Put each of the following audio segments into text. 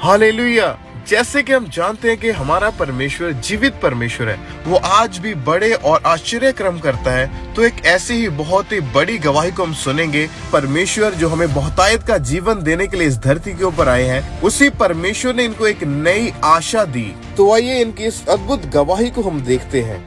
Hallelujah. जैसे कि हम जानते हैं कि हमारा परमेश्वर जीवित परमेश्वर है, वो आज भी बड़े और आश्चर्य कर्म करता है। तो एक ऐसी ही बहुत ही बड़ी गवाही को हम सुनेंगे। परमेश्वर जो हमें बहुतायत का जीवन देने के लिए इस धरती के ऊपर आए हैं, उसी परमेश्वर ने इनको एक नई आशा दी। तो आइए इनकी इस अद्भुत गवाही को हम देखते हैं।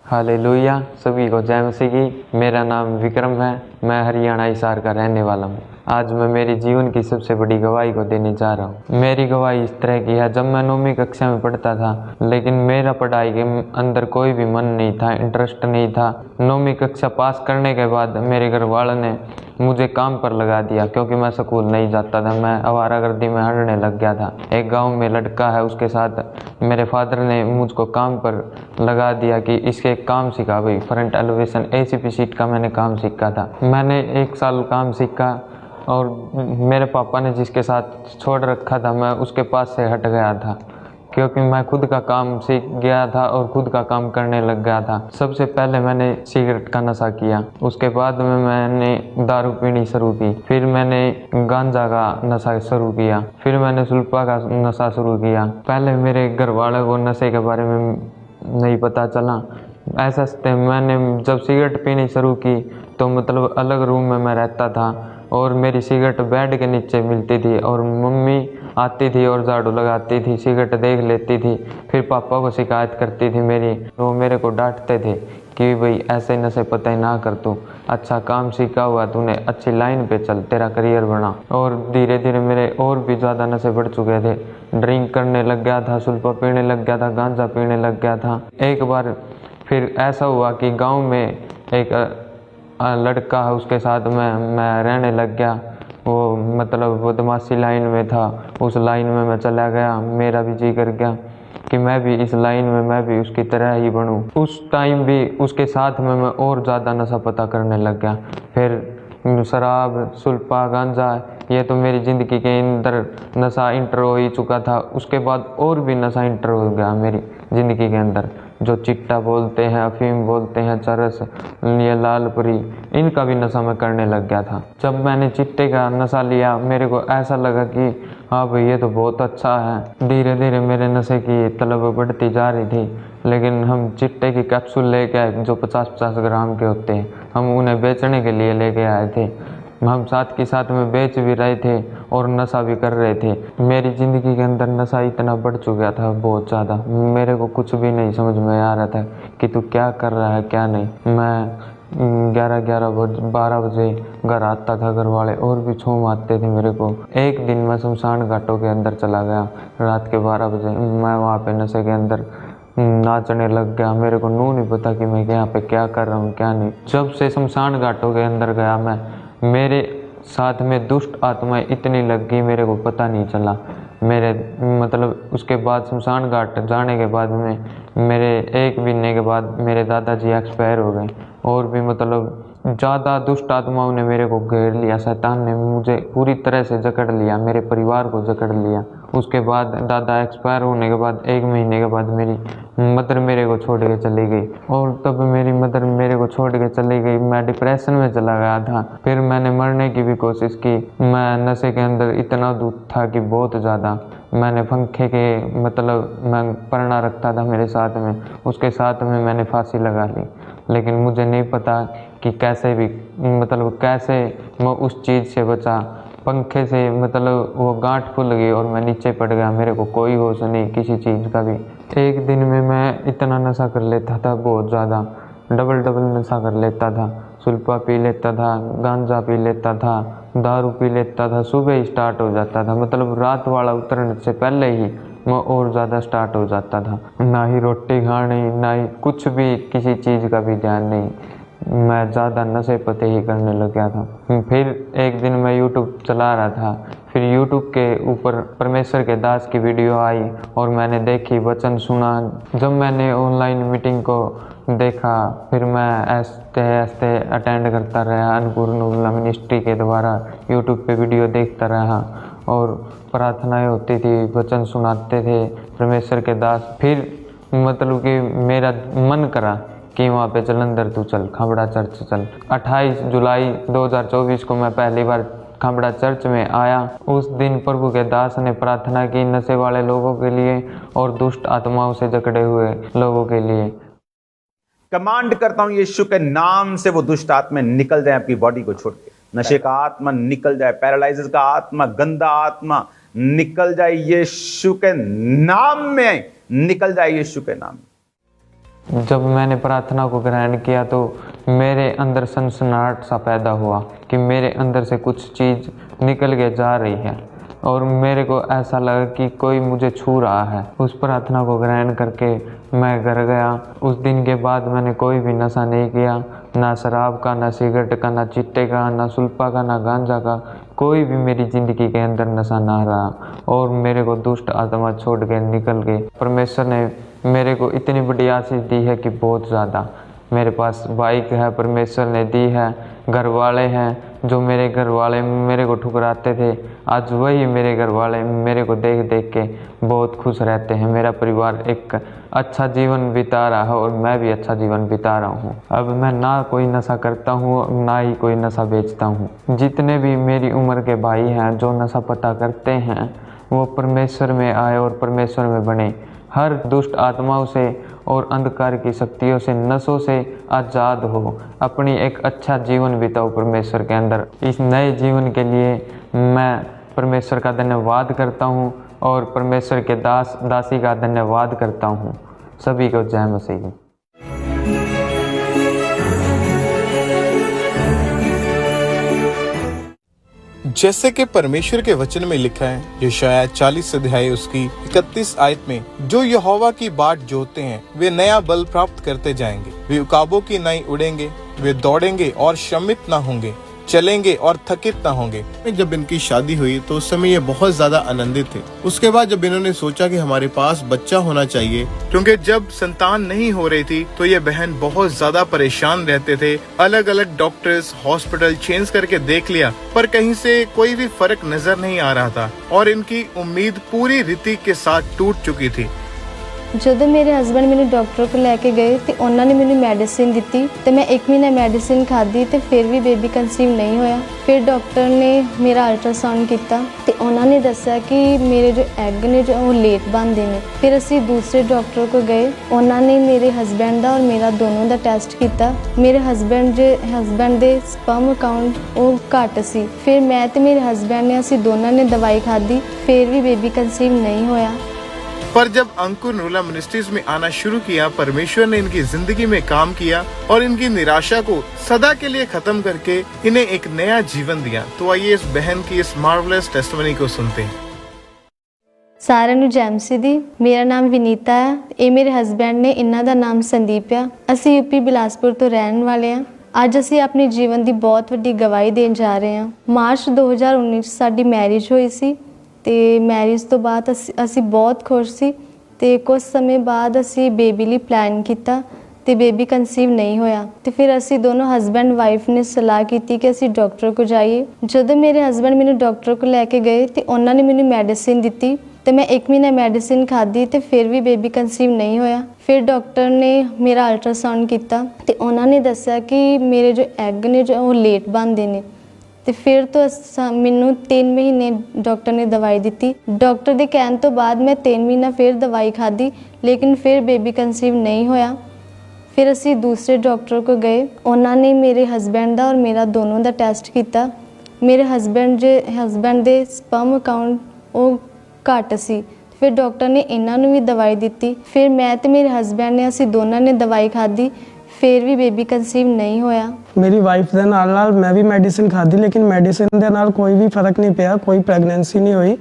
हालेलुया। सभी को जय मसीह की। मेरा नाम विक्रम है, मैं हरियाणा हिसार का रहने वाला हूँ। आज मैं मेरी जीवन की सबसे बड़ी गवाही को देने जा रहा हूँ। मेरी गवाही इस तरह की है, जब मैं 9वीं कक्षा में पढ़ता था, लेकिन मेरा पढ़ाई के अंदर कोई भी मन नहीं था, इंटरेस्ट नहीं था। 9वीं कक्षा पास करने के बाद मेरे घर वालों ने मुझे काम पर लगा दिया, क्योंकि मैं स्कूल नहीं जाता था। मैं आवारागर्दी में हटने लग गया था। एक गाँव में लड़का है, उसके साथ मेरे फादर ने मुझको काम पर लगा दिया कि इसके काम सीखा भाई। फ्रंट एलिवेशन ACP सीट का मैंने काम सीखा था। मैंने 1 साल काम सीखा और मेरे पापा ने जिसके साथ छोड़ रखा था, मैं उसके पास से हट गया था, क्योंकि मैं खुद का काम सीख गया था और खुद का काम करने लग गया था। सबसे पहले मैंने सिगरेट का नशा किया, उसके बाद में मैंने दारू पीनी शुरू की, फिर मैंने गांजा का नशा शुरू किया, फिर मैंने सुल्फा का नशा शुरू किया। पहले मेरे घर वालों को नशे के बारे में नहीं पता चला। ऐसा मैंने जब सिगरेट पीनी शुरू की तो मतलब अलग रूम में मैं रहता था और मेरी सिगरेट बेड के नीचे मिलती थी, और मम्मी आती थी और झाड़ू लगाती थी, सिगरेट देख लेती थी, फिर पापा को शिकायत करती थी मेरी। वो मेरे को डांटते थे कि भाई ऐसे नशे पता ना कर, तू अच्छा काम सीखा हुआ, तूने अच्छी लाइन पे चल, तेरा करियर बना। और धीरे धीरे मेरे और भी ज़्यादा नशे बढ़ चुके थे। ड्रिंक करने लग गया था, सुल्फा पीने लग गया था, गांजा पीने लग गया था। एक बार फिर ऐसा हुआ कि गाँव में एक लड़का है, उसके साथ मैं रहने लग गया। वो मतलब बदमाशी लाइन में था, उस लाइन में मैं चला गया। मेरा भी जी कर गया कि मैं भी इस लाइन में मैं भी उसकी तरह ही बनूं। उस टाइम भी उसके साथ में मैं और ज़्यादा नशा पता करने लग गया। फिर शराब, सुल्फा, गांजा, ये तो मेरी ज़िंदगी के अंदर नशा इंटर हो ही चुका था। उसके बाद और भी नशा इंटर हो गया मेरी ज़िंदगी के अंदर, जो चिट्टा बोलते हैं, अफीम बोलते हैं, चरस, ये लालपुरी, इनका भी नशा मैं करने लग गया था। जब मैंने चिट्टे का नशा लिया, मेरे को ऐसा लगा कि हाँ भाई ये तो बहुत अच्छा है। धीरे धीरे मेरे नशे की तलब बढ़ती जा रही थी। लेकिन हम चिट्टे की कैप्सूल लेके आए जो 50-50 ग्राम के होते हैं, हम उन्हें बेचने के लिए लेके आए थे। हम साथ के साथ में बेच भी रहे थे और नशा भी कर रहे थे। मेरी ज़िंदगी के अंदर नशा इतना बढ़ चुका था, बहुत ज़्यादा। मेरे को कुछ भी नहीं समझ में आ रहा था कि तू क्या कर रहा है क्या नहीं। मैं 12 बजे घर आता था। घर वाले और भी छो मारते थे मेरे को। एक दिन मैं शमशान घाटों के अंदर चला गया रात के 12 बजे। मैं वहाँ पे नशे के अंदर नाचने लग गया। मेरे को नहीं पता कि मैं यहाँ पे क्या कर रहा हूँ क्या नहीं। जब से शमशान घाटों के अंदर गया मैं, मेरे साथ में दुष्ट आत्माएं इतनी लग गई, मेरे को पता नहीं चला। मेरे मतलब उसके बाद शमशान घाट जाने के बाद में मेरे 1 महीने के बाद मेरे दादाजी एक्सपायर हो गए। और भी मतलब ज़्यादा दुष्ट आत्माओं ने मेरे को घेर लिया। शैतान ने मुझे पूरी तरह से जकड़ लिया, मेरे परिवार को जकड़ लिया। उसके बाद दादा एक्सपायर होने के बाद 1 महीने के बाद मेरी मदर मेरे को छोड़ के चली गई, और तब मेरी मदर मेरे को छोड़ के चली गई। मैं डिप्रेशन में चला गया था। फिर मैंने मरने की भी कोशिश की। मैं नशे के अंदर इतना दूध था कि बहुत ज़्यादा। मैंने पंखे के मतलब मैं पढ़ना रखता था मेरे साथ में, उसके साथ में मैंने फांसी लगा ली। लेकिन मुझे नहीं पता कि कैसे भी मतलब कैसे मैं उस चीज़ से बचा। पंखे से मतलब वो गांठ खुल गई और मैं नीचे पड़ गया। मेरे को कोई होश नहीं किसी चीज़ का भी। एक दिन में मैं इतना नशा कर लेता था, बहुत ज़्यादा, डबल नशा कर लेता था। सुल्फा पी लेता था, गांजा पी लेता था, दारू पी लेता था। सुबह ही स्टार्ट हो जाता था, मतलब रात वाला उतरने से पहले ही मैं और ज़्यादा स्टार्ट हो जाता था। ना ही रोटी खानी, ना ही कुछ भी, किसी चीज़ का भी ध्यान नहीं। मैं ज़्यादा नशे पते ही करने लग गया था। फिर एक दिन मैं यूट्यूब चला रहा था, फिर यूट्यूब के ऊपर परमेश्वर के दास की वीडियो आई और मैंने देखी, वचन सुना। जब मैंने ऑनलाइन मीटिंग को देखा, फिर मैं ऐसे अटेंड करता रहा। अन्नपूर्ण मिनिस्ट्री के द्वारा यूट्यूब पे वीडियो देखता रहा और प्रार्थनाएं होती थी, वचन सुनाते थे परमेश्वर के दास। फिर मतलब कि मेरा मन करा कि वहाँ पे जलंधर तू चल, खबड़ा चर्च चल। 28 जुलाई 2024 को मैं पहली बार खामड़ा चर्च में आया। उस दिन प्रभु के दास ने प्रार्थना की नशे वाले लोगों के लिए और दुष्ट आत्माओं से जकड़े हुए लोगों के लिए। कमांड करता हूं यीशु के नाम से वो दुष्ट आत्मा निकल जाए आपकी बॉडी को छोड़ के। नशे का आत्मा निकल जाए, पैरालाइसिस का आत्मा, गंदा आत्मा निकल जाए यीशु के नाम में, निकल जाए यीशु के नाम में। जब मैंने प्रार्थना को ग्रहण किया तो मेरे अंदर सनसनाहट सा पैदा हुआ कि मेरे अंदर से कुछ चीज़ निकल के जा रही है और मेरे को ऐसा लगा कि कोई मुझे छू रहा है। उस प्रार्थना को ग्रहण करके मैं घर गया। उस दिन के बाद मैंने कोई भी नशा नहीं किया, ना शराब का, ना सिगरेट का, ना चिट्टे का, ना सुल्फा का, ना गांजा का। कोई भी मेरी ज़िंदगी के अंदर नशा ना रहा और मेरे को दुष्ट आत्मा छोड़ के निकल गए। परमेश्वर ने मेरे को इतनी बड़ी आशीष दी है कि बहुत ज़्यादा। मेरे पास बाइक है, परमेश्वर ने दी है। घर वाले हैं, जो मेरे घर वाले मेरे को ठुकराते थे, आज वही मेरे घर वाले मेरे को देख देख के बहुत खुश रहते हैं। मेरा परिवार एक अच्छा जीवन बिता रहा है और मैं भी अच्छा जीवन बिता रहा हूँ। अब मैं ना कोई नशा करता हूँ, ना ही कोई नशा बेचता हूँ। जितने भी मेरी उम्र के भाई हैं जो नशा पता करते हैं, वो परमेश्वर में आए और परमेश्वर में बने। हर दुष्ट आत्माओं से और अंधकार की शक्तियों से, नशों से आज़ाद हो, अपनी एक अच्छा जीवन बिताओ परमेश्वर के अंदर। इस नए जीवन के लिए मैं परमेश्वर का धन्यवाद करता हूँ और परमेश्वर के दास दासी का धन्यवाद करता हूँ। सभी को जय मसीह। जैसे कि परमेश्वर के वचन में लिखा है, यशायाह 40 अध्याय उसकी 31 आयत में, जो यहोवा की बाट जोतते हैं वे नया बल प्राप्त करते जाएंगे। वे उकाबों की नाई उड़ेंगे, वे दौड़ेंगे और श्रमित ना होंगे, चलेंगे और थकित ना होंगे। जब इनकी शादी हुई तो उस समय ये बहुत ज्यादा आनंदित थे। उसके बाद जब इन्होंने सोचा कि हमारे पास बच्चा होना चाहिए, क्योंकि जब संतान नहीं हो रही थी तो ये बहन बहुत ज्यादा परेशान रहते थे। अलग अलग डॉक्टर्स, हॉस्पिटल चेंज करके देख लिया पर कहीं से कोई भी फर्क नजर नहीं आ रहा था और इनकी उम्मीद पूरी रीति के साथ टूट चुकी थी। ਜਦੋਂ ਮੇਰੇ ਹਸਬੰਡ ਮੈਨੂੰ ਡਾਕਟਰ ਕੋਲ ਲੈ ਕੇ ਗਏ ਤੇ ਉਹਨਾਂ ਨੇ ਮੈਨੂੰ ਮੈਡੀਸਿਨ ਦਿੱਤੀ ਤੇ ਮੈਂ 1 ਮਹੀਨਾ ਮੈਡੀਸਿਨ ਖਾਧੀ ਤੇ ਫਿਰ ਵੀ ਬੇਬੀ ਕਨਸੀਵ ਨਹੀਂ ਹੋਇਆ। ਫਿਰ ਡਾਕਟਰ ਨੇ ਮੇਰਾ ਅਲਟਰਾਸਾਊਂਡ ਕੀਤਾ ਤੇ ਉਹਨਾਂ ਨੇ ਦੱਸਿਆ ਕਿ ਮੇਰੇ ਜੋ ਐਗ ਨੇ ਜੋ ਉਹ ਲੇਟ ਬਣਦੇ ਨੇ। ਫਿਰ ਅਸੀਂ ਦੂਸਰੇ ਡਾਕਟਰ ਕੋਲ ਗਏ, ਉਹਨਾਂ ਨੇ ਮੇਰੇ ਹਸਬੰਡ ਦਾ ਔਰ ਮੇਰਾ ਦੋਨੋਂ ਦਾ ਟੈਸਟ ਕੀਤਾ। ਮੇਰੇ ਹਸਬੰਡ ਦੇ ਸਪਰਮ ਕਾਊਂਟ ਉਹ ਘੱਟ ਸੀ। ਫਿਰ ਮੈਂ ਤੇ ਮੇਰੇ ਹਸਬੰਡ ਨੇ ਅਸੀਂ ਦੋਨਾਂ ਨੇ ਦਵਾਈ ਖਾਧੀ, ਫਿਰ ਵੀ ਬੇਬੀ ਕਨਸੀਵ नहीं ਹੋਇਆ। पर जब अंकुर नूला मिनिस्ट्रीज में आना शुरू किया, परमेश्वर ने इनकी जिंदगी में काम किया और इनकी निराशा को सदा के लिए खत्म करके इन्हें एक नया जीवन दिया। तो आइए इस बहन की इस मार्वलस टेस्टिमनी को सुनते हैं। ਸਾਰਿਆਂ ਨੂੰ ਜੈ ਮਸੀਹ ਦੀ। ਮੇਰਾ ਨਾਮ ਵਿਨੀਤਾ ਹੈ, ਇਹ ਮੇਰੇ ਹਸਬੈਂਡ ਨੇ, ਇਹਨਾਂ ਦਾ ਨਾਮ ਸੰਦੀਪ ਆ। ਅਸੀਂ ਯੂਪੀ ਬਿਲਾਸਪੁਰ ਤੋਂ ਰਹਿਣ ਵਾਲੇ ਹਾਂ। ਅੱਜ ਅਸੀਂ ਆਪਣੇ ਜੀਵਨ ਦੀ ਬਹੁਤ ਵੱਡੀ ਗਵਾਹੀ ਦੇਣ ਜਾ ਰਹੇ ਹਾਂ। ਮਾਰਚ 2019 ਚ ਸਾਡੀ ਮੈਰਿਜ ਹੋਈ ਸੀ ਤੇ ਮੈਰਿਜ ਤੋਂ ਬਾਅਦ ਅਸੀਂ ਬਹੁਤ ਖੁਸ਼ ਸੀ ਤੇ ਕੁਝ ਸਮੇਂ ਬਾਅਦ ਅਸੀਂ ਬੇਬੀ ਲਈ ਪਲਾਨ ਕੀਤਾ ਤੇ ਬੇਬੀ ਕਨਸੀਵ ਨਹੀਂ ਹੋਇਆ ਤੇ ਫਿਰ ਅਸੀਂ ਦੋਨੋਂ ਹਸਬੈਂਡ ਵਾਈਫ ਨੇ ਸਲਾਹ ਕੀਤੀ ਕਿ ਅਸੀਂ ਡਾਕਟਰ ਕੋਲ ਜਾਈਏ। ਜਦੋਂ ਮੇਰੇ ਹਸਬੈਂਡ ਮੈਨੂੰ ਡਾਕਟਰ ਕੋਲ ਲੈ ਕੇ ਗਏ ਤੇ ਉਹਨਾਂ ਨੇ ਮੈਨੂੰ ਮੈਡੀਸਿਨ ਦਿੱਤੀ ਤੇ ਮੈਂ 1 ਮਹੀਨਾ ਮੈਡੀਸਿਨ ਖਾਧੀ ਤੇ ਫਿਰ ਵੀ ਬੇਬੀ ਕਨਸੀਵ ਨਹੀਂ ਹੋਇਆ। ਫਿਰ ਡਾਕਟਰ ਨੇ ਮੇਰਾ ਅਲਟਰਾਸਾਊਂਡ ਕੀਤਾ ਤੇ ਉਹਨਾਂ ਨੇ ਦੱਸਿਆ ਕਿ ਮੇਰੇ ਜੋ ਐਗ ਨੇ ਜੋ ਉਹ ਲੇਟ ਬਣਦੇ ਨੇ ਤੇ ਫਿਰ ਤੋਂ ਮੈਨੂੰ 3 ਮਹੀਨੇ ਡਾਕਟਰ ਨੇ ਦਵਾਈ ਦਿੱਤੀ। ਡਾਕਟਰ ਦੇ ਕਹਿਣ ਤੋਂ ਬਾਅਦ ਮੈਂ 3 ਮਹੀਨਾ ਫਿਰ ਦਵਾਈ ਖਾਧੀ ਲੇਕਿਨ ਫਿਰ ਬੇਬੀ ਕਨਸੀਵ ਨਹੀਂ ਹੋਇਆ। ਫਿਰ ਅਸੀਂ ਦੂਸਰੇ ਡਾਕਟਰ ਕੋਲ ਗਏ, ਉਹਨਾਂ ਨੇ ਮੇਰੇ ਹਸਬੈਂਡ ਦਾ ਔਰ ਮੇਰਾ ਦੋਨੋਂ ਦਾ ਟੈਸਟ ਕੀਤਾ। ਮੇਰੇ ਹਸਬੈਂਡ ਦੇ ਸਪਰਮ ਕਾਊਂਟ ਉਹ ਘੱਟ ਸੀ। ਫਿਰ ਡਾਕਟਰ ਨੇ ਇਹਨਾਂ ਨੂੰ ਵੀ ਦਵਾਈ ਦਿੱਤੀ। ਫਿਰ ਮੈਂ ਤੇ ਮੇਰੇ ਹਸਬੈਂਡ ਨੇ ਅਸੀਂ ਦੋਨਾਂ ਨੇ ਦਵਾਈ ਖਾਧੀ, ਫਿਰ ਵੀ ਬੇਬੀ ਕਨਸੀਵ ਨਹੀਂ ਹੋਇਆ। ਮੇਰੀ ਵਾਈਫ ਦੇ ਨਾਲ ਮੈਂ ਵੀ ਮੈਡੀਸਿਨ ਖਾਧੀ ਲੇਕਿਨ ਮੈਡੀਸਿਨ ਦੇ ਨਾਲ ਕੋਈ ਵੀ ਫਰਕ ਨਹੀਂ ਪਿਆ, ਕੋਈ ਪ੍ਰੈਗਨੈਂਸੀ ਨਹੀਂ ਹੋਈ।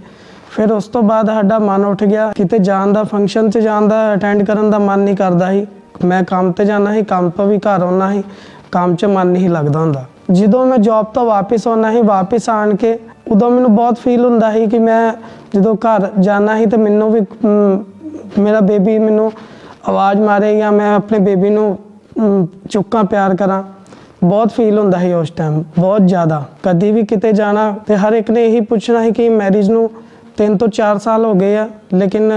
ਫਿਰ ਉਸ ਤੋਂ ਬਾਅਦ ਸਾਡਾ ਮਨ ਉੱਠ ਗਿਆ, ਕਿਤੇ ਜਾਣ ਦਾ, ਫੰਕਸ਼ਨ 'ਚ ਜਾਣ ਦਾ, ਅਟੈਂਡ ਕਰਨ ਦਾ ਮਨ ਨਹੀਂ ਕਰਦਾ ਸੀ। ਮੈਂ ਕੰਮ ਤੇ ਜਾਣਾ ਸੀ, ਕੰਮ ਤੋਂ ਵੀ ਘਰ ਆਉਣਾ ਸੀ, ਕੰਮ 'ਚ ਮਨ ਨਹੀਂ ਲੱਗਦਾ ਹੁੰਦਾ। ਜਦੋਂ ਮੈਂ ਜੌਬ ਤੋਂ ਵਾਪਸ ਆਉਣਾ ਸੀ, ਵਾਪਸ ਆਣ ਕੇ ਉਦੋਂ ਮੈਨੂੰ ਬਹੁਤ ਫੀਲ ਹੁੰਦਾ ਸੀ ਕਿ ਮੈਂ ਜਦੋਂ ਘਰ ਜਾਣਾ ਸੀ ਤਾਂ ਮੈਨੂੰ ਵੀ ਮੇਰਾ ਬੇਬੀ ਮੈਨੂੰ ਆਵਾਜ਼ ਮਾਰੇ ਜਾਂ ਮੈਂ ਆਪਣੇ ਬੇਬੀ ਨੂੰ ਚੁੱਕਾਂ ਪਿਆਰ ਕਰਾਂ। ਬਹੁਤ ਫੀਲ ਹੁੰਦਾ ਸੀ ਉਸ ਟਾਈਮ, ਬਹੁਤ ਜ਼ਿਆਦਾ। ਕਦੀ ਵੀ ਕਿਤੇ ਜਾਣਾ ਤੇ ਹਰ ਇੱਕ ਨੇ ਇਹੀ ਪੁੱਛਣਾ ਸੀ ਕਿ ਮੈਰਿਜ ਨੂੰ 3 ਤੋਂ 4 ਸਾਲ ਹੋ ਗਏ ਆ ਲੇਕਿਨ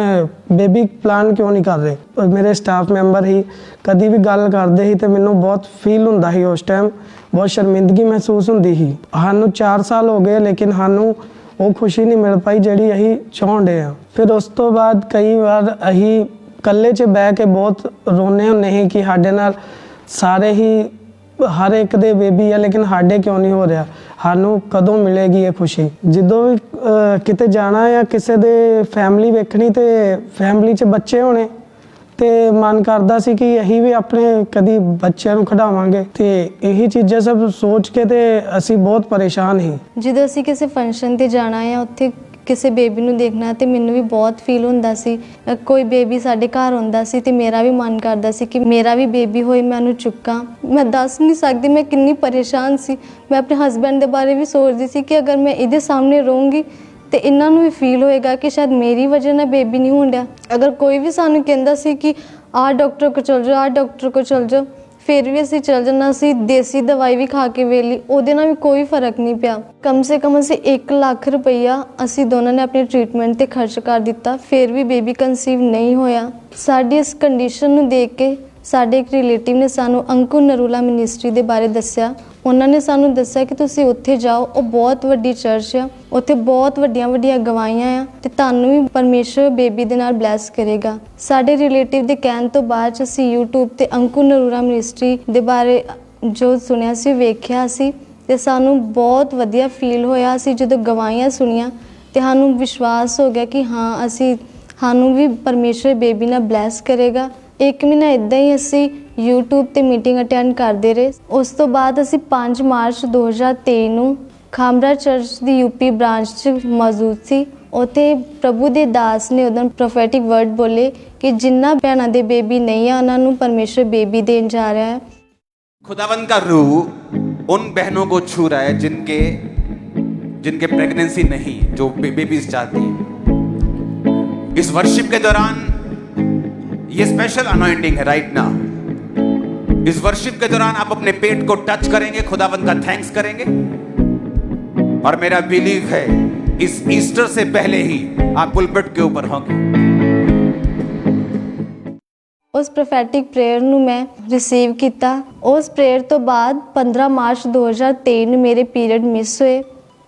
ਬੇਬੀ ਪਲਾਨ ਕਿਉਂ ਨਹੀਂ ਕਰ ਰਹੇ। ਮੇਰੇ ਸਟਾਫ ਮੈਂਬਰ ਹੀ ਕਦੀ ਵੀ ਗੱਲ ਕਰਦੇ ਸੀ ਤੇ ਮੈਨੂੰ ਬਹੁਤ ਫੀਲ ਹੁੰਦਾ ਸੀ ਉਸ ਟਾਈਮ, ਬਹੁਤ ਸ਼ਰਮਿੰਦਗੀ ਮਹਿਸੂਸ ਹੁੰਦੀ ਸੀ। ਸਾਨੂੰ 4 ਸਾਲ ਹੋ ਗਏ ਲੇਕਿਨ ਸਾਨੂੰ ਉਹ ਖੁਸ਼ੀ ਨਹੀਂ ਮਿਲ ਪਾਈ ਜਿਹੜੀ ਅਸੀਂ ਚਾਹੁੰਦੇ ਆ। ਫਿਰ ਉਸ ਤੋਂ ਬਾਅਦ ਕਈ ਵਾਰ ਅਸੀਂ ਇਕੱਲੇ 'ਚ ਬਹਿ ਕੇ ਬਹੁਤ ਰੋਨੇ ਹੁੰਦੇ ਸੀ ਕਿ ਸਾਡੇ ਨਾਲ ਸਾਰੇ ਹੀ ਹਰ ਇੱਕ ਦੇ ਬੇਬੀ ਆ ਲੇਕਿਨ ਸਾਡੇ ਕਿਉਂ ਨਹੀਂ ਹੋ ਰਿਹਾ, ਸਾਨੂੰ ਕਦੋਂ ਮਿਲੇਗੀ ਇਹ ਖੁਸ਼ੀ। ਜਦੋਂ ਵੀ ਕਿਤੇ ਜਾਣਾ ਜਾਂ ਕਿਸੇ ਦੇ ਫੈਮਿਲੀ ਵੇਖਣੀ ਤੇ ਫੈਮਿਲੀ 'ਚ ਬੱਚੇ ਹੋਣੇ ਤੇ ਮਨ ਕਰਦਾ ਸੀ ਕਿ ਅਸੀਂ ਵੀ ਆਪਣੇ ਕਦੀ ਬੱਚਿਆਂ ਨੂੰ ਖਿਡਾਵਾਂਗੇ ਤੇ ਇਹੀ ਚੀਜ਼ਾਂ ਸਭ ਸੋਚ ਕੇ ਤੇ ਅਸੀਂ ਬਹੁਤ ਪਰੇਸ਼ਾਨ ਸੀ। ਜਦੋਂ ਅਸੀਂ ਕਿਸੇ ਫੰਕਸ਼ਨ ਤੇ ਜਾਣਾ ਆ ਉੱਥੇ ਕਿਸੇ ਬੇਬੀ ਨੂੰ ਦੇਖਣਾ ਤੇ ਮੈਨੂੰ ਵੀ ਬਹੁਤ ਫੀਲ ਹੁੰਦਾ ਸੀ। ਕੋਈ ਬੇਬੀ ਸਾਡੇ ਘਰ ਆਉਂਦਾ ਸੀ ਤੇ ਮੇਰਾ ਵੀ ਮਨ ਕਰਦਾ ਸੀ ਕਿ ਮੇਰਾ ਵੀ ਬੇਬੀ ਹੋਏ, ਮੈਂ ਉਹਨੂੰ ਚੁੱਕਾਂ। ਮੈਂ ਦੱਸ ਨਹੀਂ ਸਕਦੀ ਮੈਂ ਕਿੰਨੀ ਪਰੇਸ਼ਾਨ ਸੀ। ਮੈਂ ਆਪਣੇ ਹਸਬੈਂਡ ਦੇ ਬਾਰੇ ਵੀ ਸੋਚਦੀ ਸੀ ਕਿ ਅਗਰ ਮੈਂ ਇਹਦੇ ਸਾਹਮਣੇ ਰਹੂੰਗੀ ਤੇ ਇਹਨਾਂ ਨੂੰ ਵੀ ਫੀਲ ਹੋਏਗਾ ਕਿ ਸ਼ਾਇਦ ਮੇਰੀ ਵਜ੍ਹਾ ਨਾਲ ਬੇਬੀ ਨਹੀਂ ਹੋਣ ਡਿਆ। ਅਗਰ ਕੋਈ ਵੀ ਸਾਨੂੰ ਕਹਿੰਦਾ ਸੀ ਕਿ ਆਹ ਡਾਕਟਰ ਕੋਲ ਚਲ ਜਾਓ, ਆਹ ਡਾਕਟਰ ਕੋਲ ਚਲ ਜਾਓ, ਫਿਰ ਵੀ ਅਸੀਂ ਚਲ ਜਾਣਾ ਸੀ। ਦੇਸੀ ਦਵਾਈ ਵੀ ਖਾ ਕੇ ਵੇਲੀ, ਉਹਦੇ ਨਾਲ ਵੀ ਕੋਈ ਫਰਕ ਨਹੀਂ ਪਿਆ। ਕਮ ਸੇ ਕਮ ਅਸੀਂ 1 ਲੱਖ ਰੁਪਈਆ ਅਸੀਂ ਦੋਨਾਂ ਨੇ ਆਪਣੇ ਟ੍ਰੀਟਮੈਂਟ ਤੇ ਖਰਚ ਕਰ ਦਿੱਤਾ, ਫਿਰ ਵੀ ਬੇਬੀ ਕਨਸੀਵ ਨਹੀਂ ਹੋਇਆ। ਸਾਡੀ ਇਸ ਕੰਡੀਸ਼ਨ ਨੂੰ ਦੇਖ ਕੇ ਸਾਡੇ ਇੱਕ ਰਿਲੇਟਿਵ ਨੇ ਸਾਨੂੰ ਅੰਕੁਰ ਨਰੂਲਾ ਮਿਨਿਸਟਰੀ ਦੇ ਬਾਰੇ ਦੱਸਿਆ। ਉਹਨਾਂ ਨੇ ਸਾਨੂੰ ਦੱਸਿਆ ਕਿ ਤੁਸੀਂ ਉੱਥੇ ਜਾਓ, ਉਹ ਬਹੁਤ ਵੱਡੀ ਚਰਚ ਆ, ਉੱਥੇ ਬਹੁਤ ਵੱਡੀਆਂ ਗਵਾਹੀਆਂ ਆ ਤੇ ਤੁਹਾਨੂੰ ਵੀ ਪਰਮੇਸ਼ਰ ਬੇਬੀ ਦੇ ਨਾਲ ਬਲੈਸ ਕਰੇਗਾ। ਸਾਡੇ ਰਿਲੇਟਿਵ ਦੇ ਕਹਿਣ ਤੋਂ ਬਾਅਦ ਅਸੀਂ YouTube ਤੇ ਅੰਕੁਰ ਨਰੂਲਾ ਮਿਨਿਸਟਰੀ ਦੇ ਬਾਰੇ ਜੋ ਸੁਣਿਆ ਸੀ, ਵੇਖਿਆ ਸੀ ਤੇ ਸਾਨੂੰ ਬਹੁਤ ਵਧੀਆ ਫੀਲ ਹੋਇਆ। ਅਸੀਂ ਜਦੋਂ ਗਵਾਹੀਆਂ ਸੁਣੀਆਂ ਤੇ ਸਾਨੂੰ ਵਿਸ਼ਵਾਸ ਹੋ ਗਿਆ ਕਿ ਹਾਂ ਸਾਨੂੰ ਵੀ ਪਰਮੇਸ਼ਰ ਬੇਬੀ ਨਾਲ ਬਲੈਸ ਕਰੇਗਾ। 1 ਮਹੀਨਾ ਇੱਦਾਂ ਹੀ ਅਸੀਂ YouTube ਤੇ ਮੀਟਿੰਗ ਅਟੈਂਡ ਕਰਦੇ ਰਹੇ। ਉਸ ਤੋਂ ਬਾਅਦ ਅਸੀਂ 5 ਮਾਰਚ 2023 ਨੂੰ ਖਾਮਰਾ ਚਰਚ ਦੀ UP ਬ੍ਰਾਂਚ 'ਚ ਮੌਜੂਦ ਸੀ। ਉੱਥੇ ਪ੍ਰਭੂ ਦੇ ਦਾਸ ਨੇ ਉਦੋਂ ਪ੍ਰੋਫੈਟਿਕ ਵਰਡ ਬੋਲੇ ਕਿ ਜਿਨ੍ਹਾਂ ਭੈਣਾਂ ਦੇ ਬੇਬੀ ਨਹੀਂ ਆ ਉਹਨਾਂ ਨੂੰ ਪਰਮੇਸ਼ਰ ਬੇਬੀ ਦੇਣ ਜਾ ਰਿਹਾ ਹੈ। खुदावंद का रूह उन बहनों को छू रहा है जिनके प्रेगनेंसी नहीं, जो बेबीज चाहती है। इस वर्शिप के दौरान ये स्पेशल अनॉइंटिंग है राइट नाउ। इस वर्शिप के दौरान आप अपने पेट को टच करेंगे, खुदावंद का थैंक्स करेंगे और मेरा बिलीव है इस ईस्टर से पहले ही आप पुलपिट के ऊपर होंगे। ਉਸ ਪ੍ਰੋਫੈਟਿਕ ਪ੍ਰੇਅਰ ਨੂੰ ਮੈਂ ਰਿਸੀਵ ਕੀਤਾ। ਉਸ ਪ੍ਰੇਅਰ ਤੋਂ ਬਾਅਦ 15 ਮਾਰਚ 2023 ਨੂੰ ਮੇਰੇ ਪੀਰੀਅਡ ਮਿਸ ਹੋਏ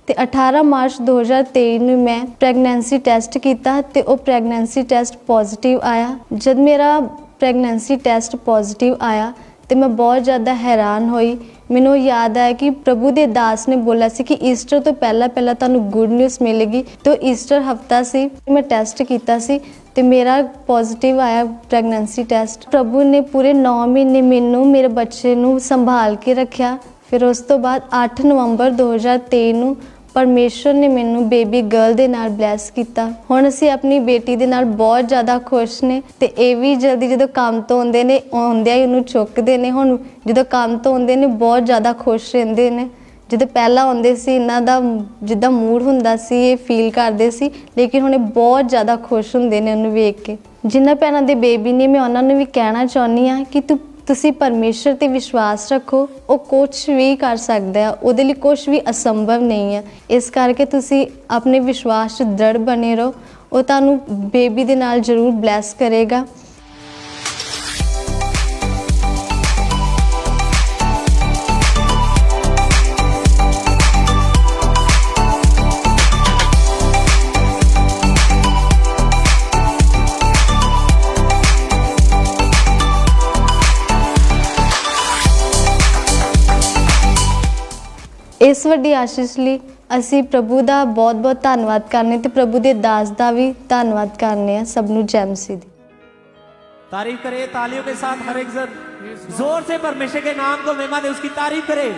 ਤੇ 18 ਮਾਰਚ 2023 ਨੂੰ ਮੈਂ ਪ੍ਰੈਗਨੈਂਸੀ ਟੈਸਟ ਕੀਤਾ ਤੇ ਉਹ ਪ੍ਰੈਗਨੈਂਸੀ ਟੈਸਟ ਪੋਜ਼ਿਟਿਵ ਆਇਆ। ਜਦ ਮੇਰਾ ਪ੍ਰੈਗਨੈਂਸੀ ਟੈਸਟ ਪੋਜ਼ਿਟਿਵ ਆਇਆ ਤੇ ਮੈਂ ਬਹੁਤ ਜ਼ਿਆਦਾ ਹੈਰਾਨ ਹੋਈ। ਮੈਨੂੰ ਯਾਦ ਆਇਆ ਕਿ ਪ੍ਰਭੂ ਦੇ ਦਾਸ ਨੇ ਬੋਲਿਆ ਸੀ ਕਿ ਈਸਟਰ ਤੋਂ ਪਹਿਲਾਂ ਤੁਹਾਨੂੰ ਗੁੱਡ ਨਿਊਜ਼ ਮਿਲੇਗੀ। ਤੇ ਈਸਟਰ ਹਫਤਾ ਸੀ, ਮੈਂ ਟੈਸਟ ਕੀਤਾ ਸੀ ਤੇ ਮੇਰਾ ਪੋਜ਼ਿਟਿਵ ਆਇਆ ਪ੍ਰੈਗਨੈਂਸੀ ਟੈਸਟ। ਪ੍ਰਭੂ ਨੇ ਪੂਰੇ 9 ਮਹੀਨੇ ਮੈਨੂੰ ਮੇਰੇ ਬੱਚੇ ਨੂੰ ਸੰਭਾਲ ਕੇ ਰੱਖਿਆ। ਫਿਰ ਉਸ ਤੋਂ ਬਾਅਦ 8 ਨਵੰਬਰ 2023 ਨੂੰ ਪਰਮੇਸ਼ਰ ਨੇ ਮੈਨੂੰ ਬੇਬੀ ਗਰਲ ਦੇ ਨਾਲ ਬਲੈਸ ਕੀਤਾ। ਹੁਣ ਅਸੀਂ ਆਪਣੀ ਬੇਟੀ ਦੇ ਨਾਲ ਬਹੁਤ ਜ਼ਿਆਦਾ ਖੁਸ਼ ਨੇ ਤੇ ਇਹ ਵੀ ਜਲਦੀ ਜਦੋਂ ਕੰਮ ਤੋਂ ਆਉਂਦੇ ਨੇ ਆਉਂਦਿਆਂ ਹੀ ਉਹਨੂੰ ਚੁੱਕਦੇ ਨੇ। ਹੁਣ ਜਦੋਂ ਕੰਮ ਤੋਂ ਆਉਂਦੇ ਨੇ ਬਹੁਤ ਜ਼ਿਆਦਾ ਖੁਸ਼ ਰਹਿੰਦੇ ਨੇ। ਜਦੋਂ ਪਹਿਲਾਂ ਆਉਂਦੇ ਸੀ ਇਹਨਾਂ ਦਾ ਜਿੱਦਾਂ ਮੂਡ ਹੁੰਦਾ ਸੀ ਇਹ ਫੀਲ ਕਰਦੇ ਸੀ, ਲੇਕਿਨ ਹੁਣ ਇਹ ਬਹੁਤ ਜ਼ਿਆਦਾ ਖੁਸ਼ ਹੁੰਦੇ ਨੇ ਉਹਨੂੰ ਵੇਖ ਕੇ। ਜਿਨ੍ਹਾਂ ਭੈਣਾਂ ਦੇ ਬੇਬੀ ਨੇ ਮੈਂ ਉਹਨਾਂ ਨੂੰ ਵੀ ਕਹਿਣਾ ਚਾਹੁੰਦੀ ਹਾਂ ਕਿ ਤੁਸੀਂ ਪਰਮੇਸ਼ਰ ਤੇ ਵਿਸ਼ਵਾਸ ਰੱਖੋ, ਉਹ ਕੁਛ ਵੀ ਕਰ ਸਕਦਾ ਹੈ, ਉਹਦੇ ਲਈ ਕੁਛ ਵੀ ਅਸੰਭਵ ਨਹੀਂ ਹੈ। ਇਸ ਕਰਕੇ ਤੁਸੀਂ ਆਪਣੇ ਵਿਸ਼ਵਾਸ 'ਚ ਦ੍ਰਿੜ ਬਣੇ ਰਹੋ, ਉਹ ਤੁਹਾਨੂੰ ਬੇਬੀ ਦੇ ਨਾਲ ਜ਼ਰੂਰ ਬਲੈਸ ਕਰੇਗਾ। ਇਸ ਵੱਡੀ ਆਸ਼ੀਸ਼ ਲਈ ਅਸੀਂ ਪ੍ਰਭੂ ਦਾ ਬਹੁਤ ਧੰਨਵਾਦ ਕਰਨੇ ਤੇ ਪ੍ਰਭੂ ਦੇ ਦਾਸ ਦਾ ਵੀ ਧੰਨਵਾਦ ਕਰਨੇ ਆ। ਸਭ ਨੂੰ ਜੈ ਮਸੀਹ ਦੀ तारीफ करे तालियों के साथ हर एक जन जोर से परमेश्वर के नाम को महिमा दे, उसकी तारीफ करे।